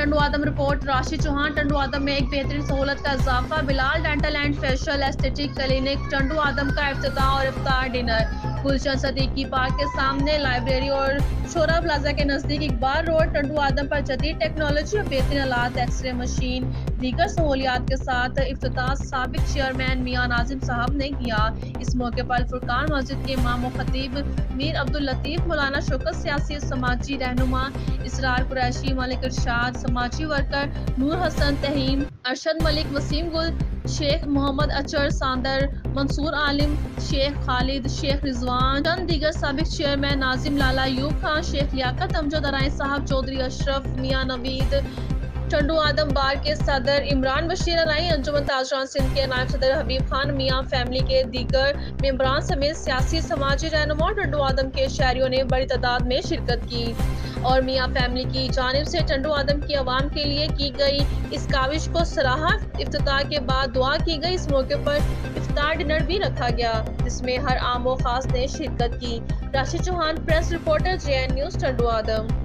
Tando Adam report Rashid Chauhan Tando Adam میں ایک بہترین سہولت کا اضافہ Bilal dental and facial aesthetic clinic Tando Adam کا افتتاح اور افطار ڈنر گلشن صدیقی پارک کے سامنے لائبریری اور شورا پلازا کے نزدیک اقبال روڈ ٹنڈو آدم پر جدید ٹیکنالوجی اور بہترین آلات ایکس رے مشین دیگر سہولیات کے ساتھ افتتاح سابق چیئرمین میاں ناظم صاحب نے کیا۔ اس موقع پر الفرقان مسجد کے امام و خطیب میر عبداللطیف مولانا شوکت سیاسی سماجی رہنما اسرار قریشی ملک ارشاد سماجی ورکر نور حسن تہیم ارشد ملک وسیم گل شیخ محمد اچر ساندر منصور عالم شیخ خالد شیخ رضوان چند دیگر سابق چیئرمین ناظم لالا ایوب خان شیخ لیاقت امجد ارائیں صاحب چودھری اشرف میاں نوید ٹنڈو آدم بار کے صدر عمران بشیر علائیں انجمن تاجران سندھ کے نائب صدر حبیب خان میاں فیملی کے دیگر ممبران سمیت سیاسی سماجی رہنما ٹنڈو آدم کے شہریوں نے بڑی تعداد میں شرکت کی اور میاں فیملی کی جانب سے ٹنڈو آدم کی عوام کے لیے کی گئی اس کاوش کو سراہا۔ افتتاح کے بعد دعا کی گئی۔ اس موقع پر افطار ڈنر بھی رکھا گیا جس میں ہر عام و خاص نے شرکت کی۔ Rashid Chauhan press reporter JN news Tando آدم۔